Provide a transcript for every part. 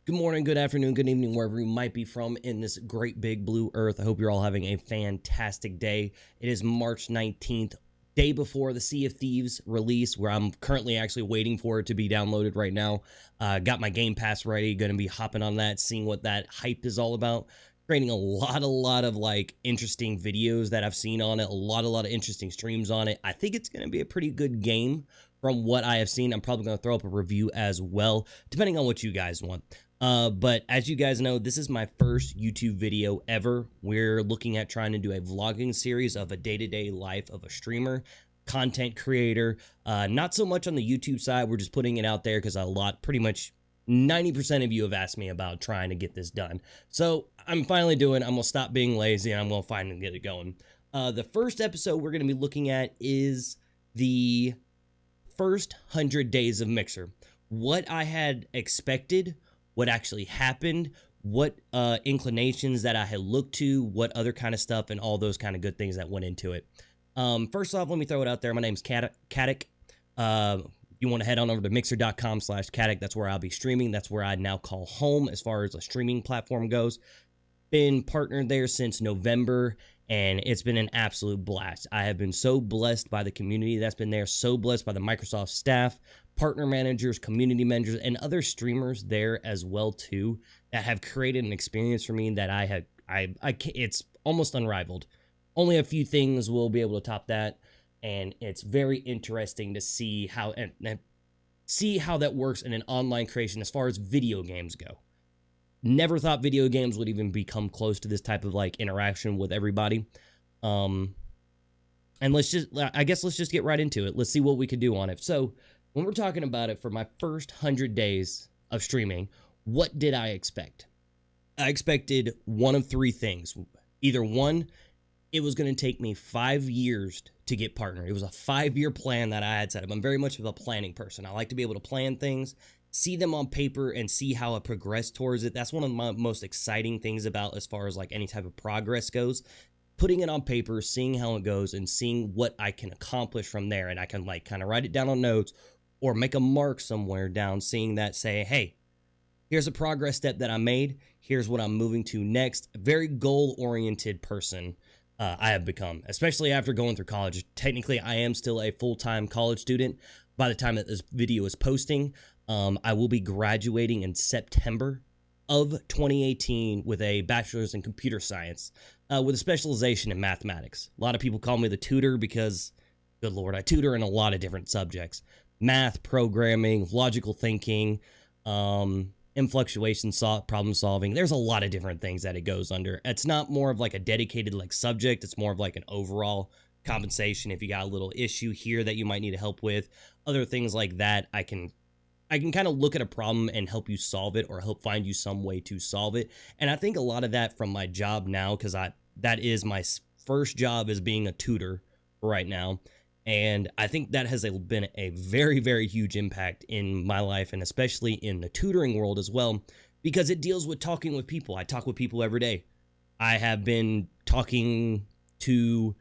Good morning, good afternoon, good evening, wherever you might be from in this great big blue earth. I hope you're all having a fantastic day. It is March 19th, day before the Sea of Thieves release, where I'm currently actually waiting for it to be downloaded right now. Got my Game Pass ready, going to be hopping on that, seeing what that hype is all about. Creating a lot of like interesting videos that I've seen on it, a lot of interesting streams on it. I think it's going to be a pretty good game from what I have seen. I'm probably going to throw up a review as well, depending on what you guys want. But as you guys know, this is my first YouTube video ever. We're looking at trying to do a vlogging series of a day-to-day life of a streamer, content creator. Not so much on the YouTube side. We're just putting it out there because pretty much 90% of you have asked me about trying to get this done. So I'm finally I'm going to stop being lazy and I'm going to finally get it going. The first episode we're going to be looking at is the first 100 days of Mixer. What I had expected, what actually happened, what inclinations that I had looked to, what other kind of stuff, and all those kind of good things that went into it. First off, let me throw it out there. My name's Caddick. You want to head on over to mixer.com/Caddick. That's where I'll be streaming. That's where I now call home as far as a streaming platform goes. Been partnered there since November, and it's been an absolute blast. I have been so blessed by the community that's been there, so blessed by the Microsoft staff, partner managers, community managers, and other streamers there as well too, that have created an experience for me that it's almost unrivaled. Only a few things will be able to top that, and it's very interesting to see how that works in an online creation as far as video games go. Never thought video games would even become close to this type of like interaction with everybody. And let's just get right into it. Let's see what we can do on it. So when we're talking about it, for my first 100 days of streaming, what did I expect? I expected one of three things. Either one, it was going to take me 5 years to get partnered. It was a 5-year plan that I had set up. I'm very much of a planning person. I like to be able to plan things, see them on paper, and see how I progress towards it. That's one of my most exciting things about as far as like any type of progress goes. Putting it on paper, seeing how it goes, and seeing what I can accomplish from there. And I can like kind of write it down on notes or make a mark somewhere down, seeing that, say, hey, here's a progress step that I made. Here's what I'm moving to next. A very goal-oriented person I have become, especially after going through college. Technically, I am still a full-time college student. By the time that this video is posting, I will be graduating in September of 2018 with a bachelor's in computer science with a specialization in mathematics. A lot of people call me the tutor because, good Lord, I tutor in a lot of different subjects. Math, programming, logical thinking, influctuation, problem solving. There's a lot of different things that it goes under. It's not more of like a dedicated like subject. It's more of like an overall compensation. If you got a little issue here that you might need help with, other things like that, I can kind of look at a problem and help you solve it, or help find you some way to solve it. And I think a lot of that from my job now, because that is my first job, as being a tutor right now. And I think that has been a very, very huge impact in my life, and especially in the tutoring world as well, because it deals with talking with people. I talk with people every day. I have been talking to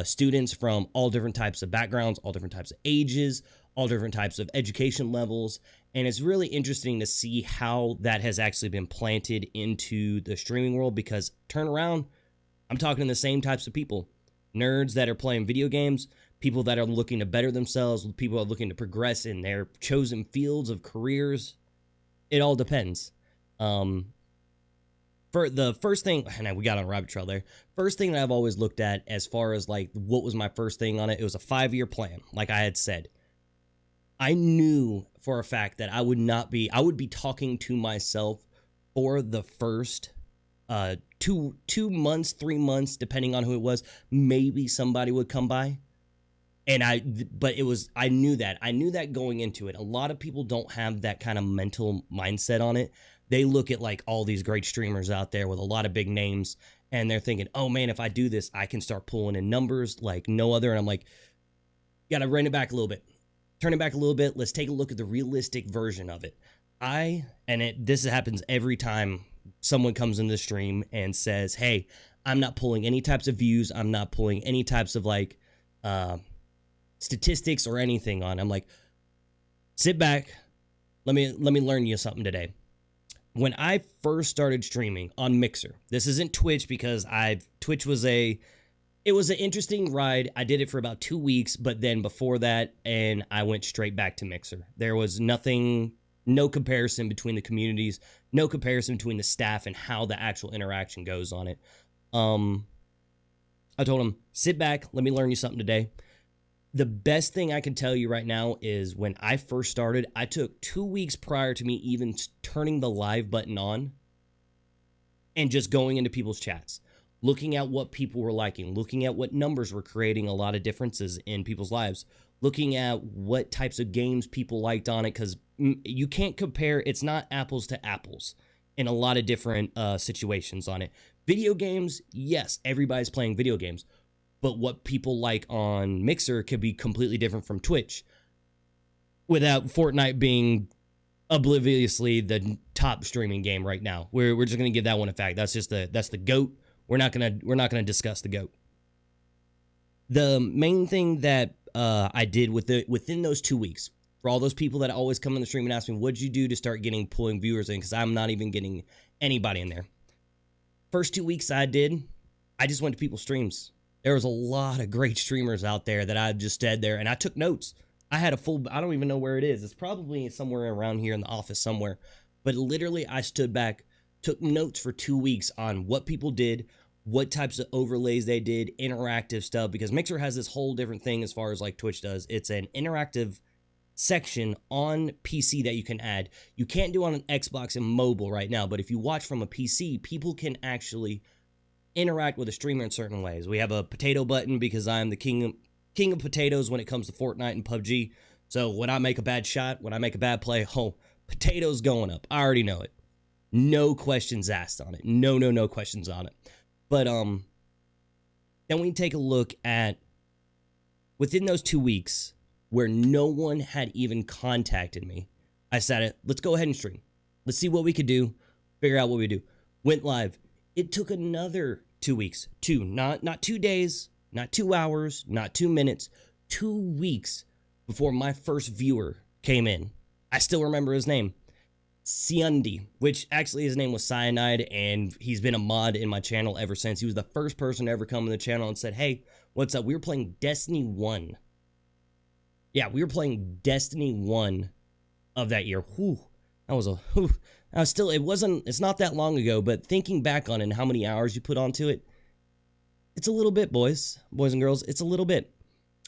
students from all different types of backgrounds, all different types of ages, all different types of education levels. And it's really interesting to see how that has actually been planted into the streaming world, because turn around, I'm talking to the same types of people. Nerds that are playing video games, people that are looking to better themselves, people that are looking to progress in their chosen fields of careers. It all depends. For the first thing, and we got on a rabbit trail there. First thing that I've always looked at as far as like what was my first thing on it, it was a 5-year plan. Like I had said, I knew for a fact that I would be talking to myself for the first 2 months, 3 months, depending on who it was. Maybe somebody would come by. And I knew that going into it. A lot of people don't have that kind of mental mindset on it. They look at like all these great streamers out there with a lot of big names, and they're thinking, oh man, if I do this, I can start pulling in numbers like no other. And I'm like, you gotta rein it back a little bit. Turn it back a little bit. Let's take a look at the realistic version of it. This happens every time someone comes in the stream and says, hey, I'm not pulling any types of views. I'm not pulling any types of like statistics or anything on. I'm like, sit back. Let me learn you something today. when I first started streaming on Mixer, this isn't Twitch because Twitch was an interesting ride. I did it for about 2 weeks, but then before that, and I went straight back to Mixer. There was no comparison between the communities, no comparison between the staff and how the actual interaction goes on it. I told him, sit back, let me learn you something today. The best thing I can tell you right now is when I first started, I took 2 weeks prior to me even turning the live button on and just going into people's chats, looking at what people were liking, looking at what numbers were creating a lot of differences in people's lives, looking at what types of games people liked on it, because you can't compare. It's not apples to apples in a lot of different situations on it. Video games, yes, everybody's playing video games. But what people like on Mixer could be completely different from Twitch, without Fortnite being obliviously the top streaming game right now. We're just gonna give that one a fact. That's the GOAT. We're not gonna discuss the GOAT. The main thing that I did within those 2 weeks, for all those people that always come in the stream and ask me, what'd you do to start pulling viewers in? Because I'm not even getting anybody in there. First 2 weeks I just went to people's streams. There was a lot of great streamers out there that I just stood there and I took notes. I had I don't even know where it is. It's probably somewhere around here in the office somewhere. But literally I stood back, took notes for 2 weeks on what people did, what types of overlays they did, interactive stuff, because Mixer has this whole different thing as far as like Twitch does. It's an interactive section on PC that you can add. You can't do on an Xbox and mobile right now, but if you watch from a PC, people can actually interact with a streamer in certain ways. We have a potato button because I'm the king of potatoes when it comes to Fortnite and PUBG. So when I make a bad shot, when I make a bad play, potatoes going up. I already know it. No questions asked on it. No questions on it. But then we take a look at within those 2 weeks where no one had even contacted me. I said, let's go ahead and stream. Let's see what we could do. Figure out what we do. Went live. It took another 2 weeks, not 2 days, not 2 hours, not 2 minutes, 2 weeks before my first viewer came in. I still remember his name, Siundi, which actually his name was Cyanide, and he's been a mod in my channel ever since. He was the first person to ever come in the channel and said, hey, what's up? We were playing Destiny 1. Yeah, we were playing Destiny 1 of that year. Whew, that was a whew. Now, still, it's not that long ago, but thinking back on it and how many hours you put onto it, it's a little bit, boys and girls, it's a little bit.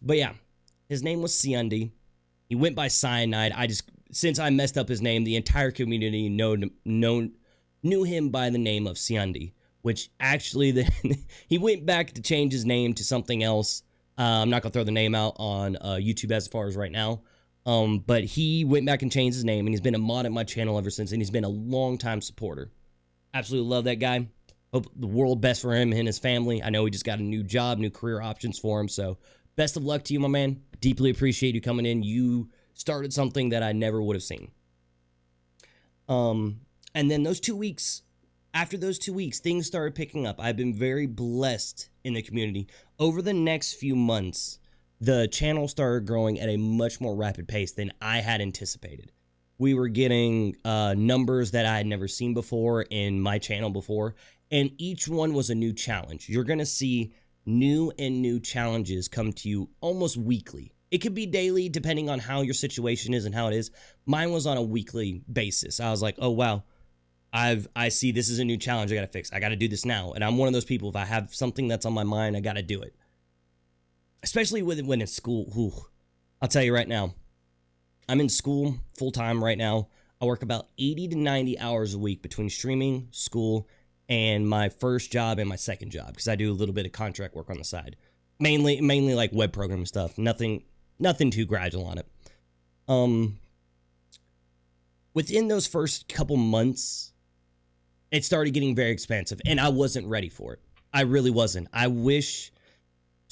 But yeah, his name was Siundi. He went by Cyanide. Since I messed up his name, the entire community knew him by the name of Siundi, which actually, he went back to change his name to something else. I'm not going to throw the name out on YouTube as far as right now. But he went back and changed his name, and he's been a mod at my channel ever since, and he's been a long-time supporter. Absolutely love that guy. Hope the world best for him and his family. I know he just got a new job, new career options for him, so best of luck to you, my man. Deeply appreciate you coming in. You started something that I never would have seen. And then those 2 weeks, after those 2 weeks, things started picking up. I've been very blessed in the community. Over the next few months, the channel started growing at a much more rapid pace than I had anticipated. We were getting numbers that I had never seen before in my channel before, and each one was a new challenge. You're going to see new challenges come to you almost weekly. It could be daily, depending on how your situation is and how it is. Mine was on a weekly basis. I was like, oh, wow, I see this is a new challenge I got to fix. I got to do this now. And I'm one of those people, if I have something that's on my mind, I got to do it. Especially when it's school. Ooh, I'll tell you right now, I'm in school full-time right now. I work about 80 to 90 hours a week between streaming, school, and my first job and my second job, because I do a little bit of contract work on the side. Mainly like web programming stuff. Nothing too gradual on it. Within those first couple months, it started getting very expensive, and I wasn't ready for it. I really wasn't.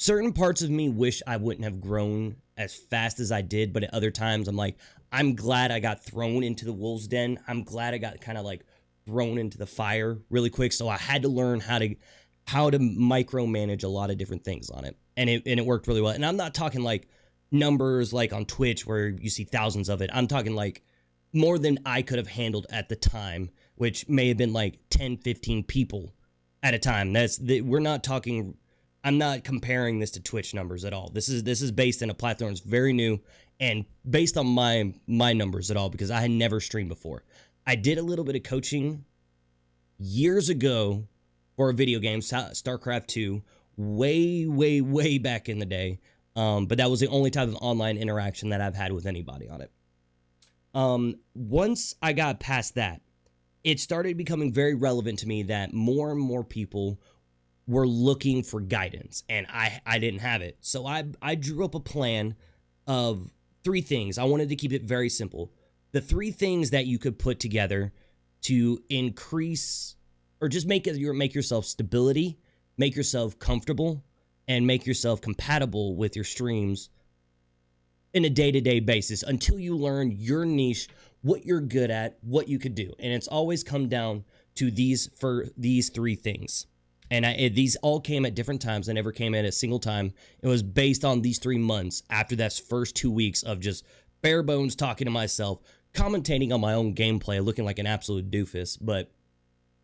Certain parts of me wish I wouldn't have grown as fast as I did, but at other times I'm like, I'm glad I got thrown into the wolves den. I'm glad I got kind of like thrown into the fire really quick. So I had to learn how to micromanage a lot of different things on it. And it worked really well. And I'm not talking like numbers like on Twitch where you see thousands of it. I'm talking like more than I could have handled at the time which may have been like 10, 15 people at a time. We're not talking. I'm not comparing this to Twitch numbers at all. This is based in a platform that's very new and based on my numbers at all, because I had never streamed before. I did a little bit of coaching years ago for a video game, StarCraft 2, way back in the day. But that was the only type of online interaction that I've had with anybody on it. Once I got past that, it started becoming very relevant to me that more and more people were looking for guidance, and I didn't have it. So I drew up a plan of 3 things. I wanted to keep it very simple. The 3 things that you could put together to increase or just make yourself stability, make yourself comfortable, and make yourself compatible with your streams in a day-to-day basis until you learn your niche, what you're good at, what you could do. And it's always come down to these 3 things. And these all came at different times. I never came at a single time. It was based on these 3 months after that first 2 weeks of just bare bones talking to myself, commentating on my own gameplay, looking like an absolute doofus. But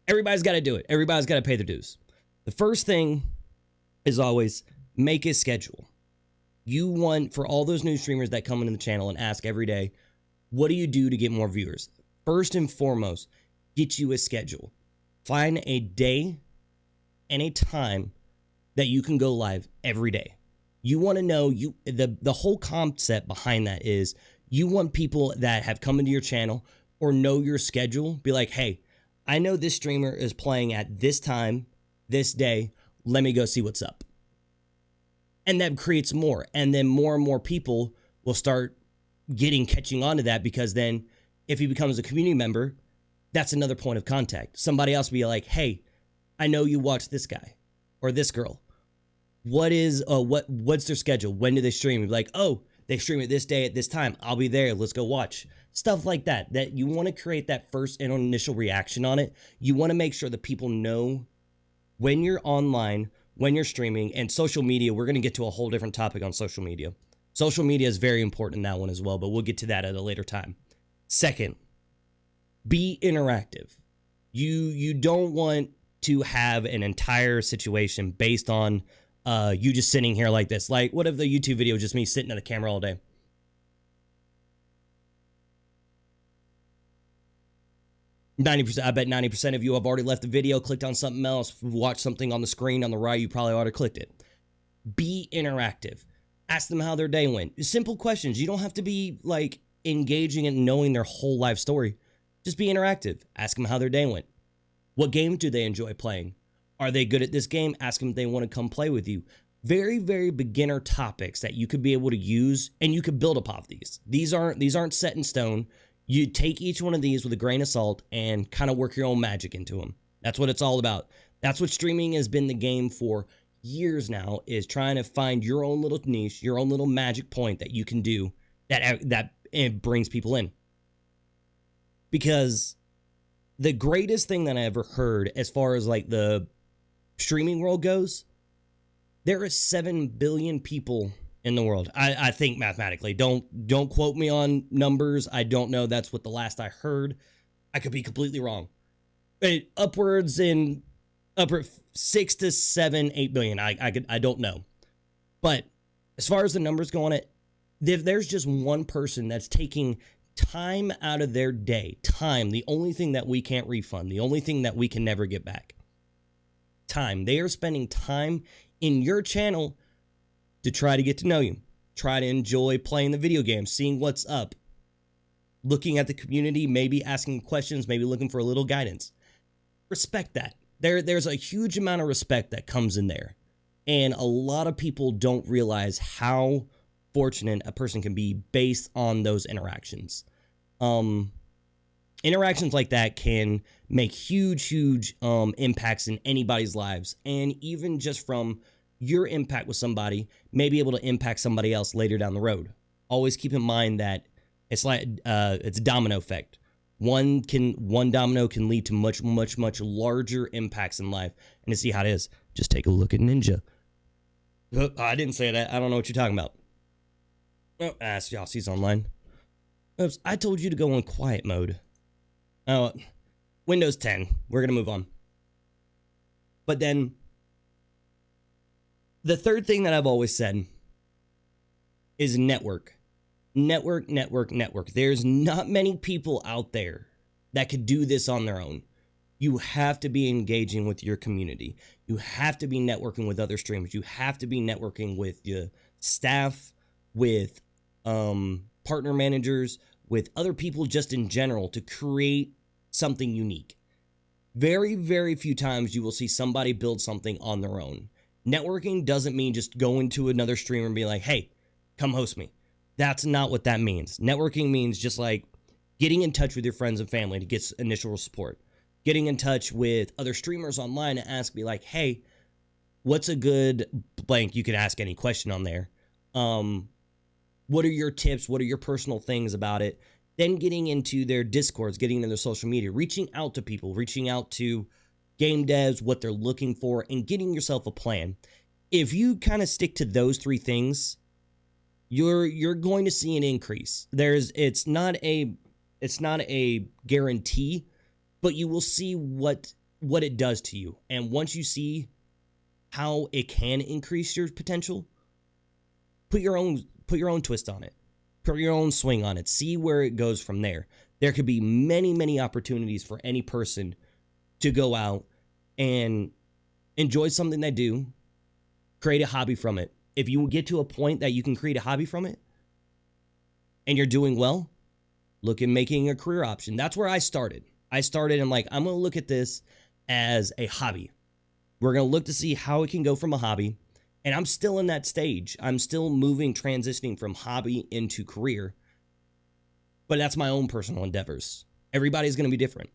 everybody's got to do it. Everybody's got to pay their dues. The first thing is always make a schedule. You want, for all those new streamers that come into the channel and ask every day, what do you do to get more viewers? First and foremost, get you a schedule. Find a day and a time that you can go live every day. You want to know, the whole concept behind that is you want people that have come into your channel or know your schedule, be like, hey, I know this streamer is playing at this time, this day, let me go see what's up. And that creates more. And then more and more people will start catching on to that, because then if he becomes a community member, that's another point of contact. Somebody else will be like, hey, I know you watch this guy or this girl. What's their schedule? When do they stream? You'll be like, oh, they stream it this day at this time. I'll be there. Let's go watch. Stuff like that. That you want to create that first and initial reaction on it. You want to make sure that people know when you're online, when you're streaming, and social media. We're going to get to a whole different topic on social media. Social media is very important in that one as well, but we'll get to that at a later time. Second, be interactive. You don't want to have an entire situation based on you just sitting here like this. Like, what if the YouTube video is just me sitting at the camera all day? I bet 90% of you have already left the video, clicked on something else, watched something on the screen on the right. You probably already clicked it. Be interactive. Ask them how their day went. Simple questions. You don't have to be like engaging and knowing their whole life story. Just be interactive. Ask them how their day went. What game do they enjoy playing? Are they good at this game? Ask them if they want to come play with you. Very, very beginner topics that you could be able to use, and you could build upon these. These aren't set in stone. You take each one of these with a grain of salt and kind of work your own magic into them. That's what it's all about. That's what streaming has been the game for years now, is trying to find your own little niche, your own little magic point that you can do that it brings people in. Because the greatest thing that I ever heard as far as like the streaming world goes, there are 7 billion people in the world. I think mathematically. Don't quote me on numbers. I don't know. That's what the last I heard. I could be completely wrong. Upwards 6 to 7, 8 billion. I don't know. But as far as the numbers go on it, if there's just one person that's taking time out of their day, time, the only thing that we can't refund, the only thing that we can never get back, time. They are spending time in your channel to try to get to know you, try to enjoy playing the video game, seeing what's up, looking at the community, maybe asking questions, maybe looking for a little guidance. Respect that. There's a huge amount of respect that comes in there. And a lot of people don't realize how fortunate a person can be based on those interactions. Interactions like that can make huge impacts in anybody's lives. And even just from your impact with somebody may be able to impact somebody else later down the road. Always keep in mind that it's like it's a domino effect. One domino can lead to much larger impacts in life. And to see how it is, just take a look at Ninja. I didn't say that. I don't know what you're talking about. Oh, ask Yossi's online. Oops, I told you to go on quiet mode. Oh, Windows 10. We're going to move on. But then the third thing that I've always said is network. Network, network, network. There's not many people out there that could do this on their own. You have to be engaging with your community. You have to be networking with other streamers. You have to be networking with your staff, with partner managers, with other people just in general to create something unique. Very, very few times you will see somebody build something on their own. Networking doesn't mean just going to another streamer and be like, hey, come host me. That's not what that means. Networking means just like getting in touch with your friends and family to get initial support. Getting in touch with other streamers online and ask, be like, hey, what's a good blank? You can ask any question on there. What are your tips? What are your personal things about it? Then getting into their Discords, getting into their social media, reaching out to people, reaching out to game devs, what they're looking for, and getting yourself a plan. If you kind of stick to those three things, you're going to see an increase. It's not a guarantee, but you will see what it does to you. And once you see how it can increase your potential, put your own twist on it. Put your own swing on it. See where it goes from there. There could be many, many opportunities for any person to go out and enjoy something they do, create a hobby from it. If you get to a point that you can create a hobby from it and you're doing well, look at making a career option. That's where I started. I'm like, I'm going to look at this as a hobby. We're going to look to see how it can go from a hobby. And I'm still in that stage. I'm still transitioning from hobby into career. But that's my own personal endeavors. Everybody's going to be different.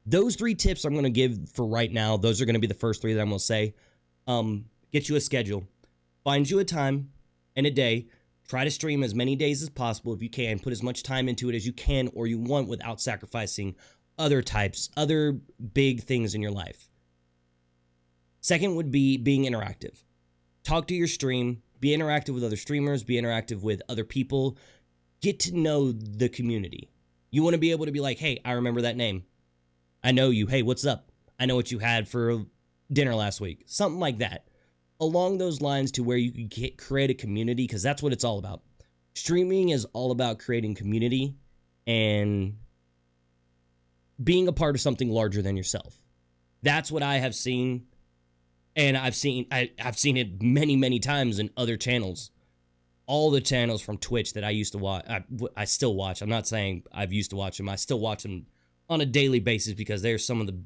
Those three tips I'm going to give for right now. Those are going to be the first three that I'm going to say. Get you a schedule. Find you a time and a day. Try to stream as many days as possible if you can. Put as much time into it as you can or you want without sacrificing other big things in your life. Second would be being interactive. Talk to your stream. Be interactive with other streamers. Be interactive with other people. Get to know the community. You want to be able to be like, hey, I remember that name. I know you. Hey, what's up? I know what you had for dinner last week. Something like that. Along those lines to where you can create a community, because that's what it's all about. Streaming is all about creating community and being a part of something larger than yourself. That's what I have seen, and I've seen it many, many times in other channels. All the channels from Twitch that I used to watch, I still watch. I'm not saying I've used to watch them. I still watch them on a daily basis because they're some of the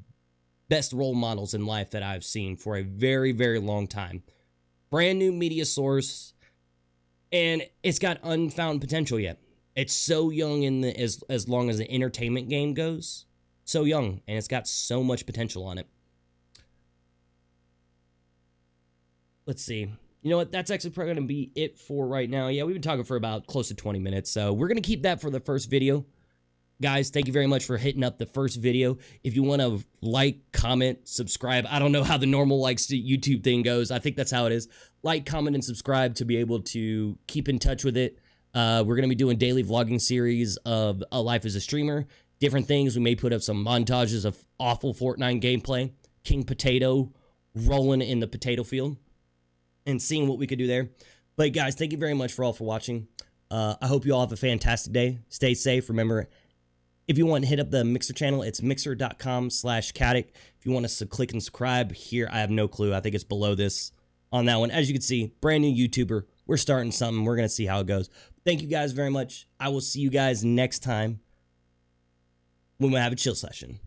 best role models in life that I've seen for a very, very long time. Brand new media source, and it's got unfound potential yet. It's so young as long as the entertainment game goes. So young, and it's got so much potential on it. Let's see. You know what? That's actually probably going to be it for right now. Yeah, we've been talking for about close to 20 minutes, so we're going to keep that for the first video. Guys, thank you very much for hitting up the first video. If you want to like, comment, subscribe. I don't know how the normal YouTube thing goes. I think that's how it is. Like, comment, and subscribe to be able to keep in touch with it. We're going to be doing daily vlogging series of a life as a streamer. Different things. We may put up some montages of awful Fortnite gameplay. King Potato rolling in the potato field. And seeing what we could do there. But guys, thank you very much for watching. I hope you all have a fantastic day. Stay safe. Remember, if you want to hit up the Mixer channel, it's mixer.com/Caddick. If you want us to click and subscribe here, I have no clue. I think it's below this on that one. As you can see, brand new YouTuber. We're starting something. We're going to see how it goes. Thank you guys very much. I will see you guys next time when we have a chill session.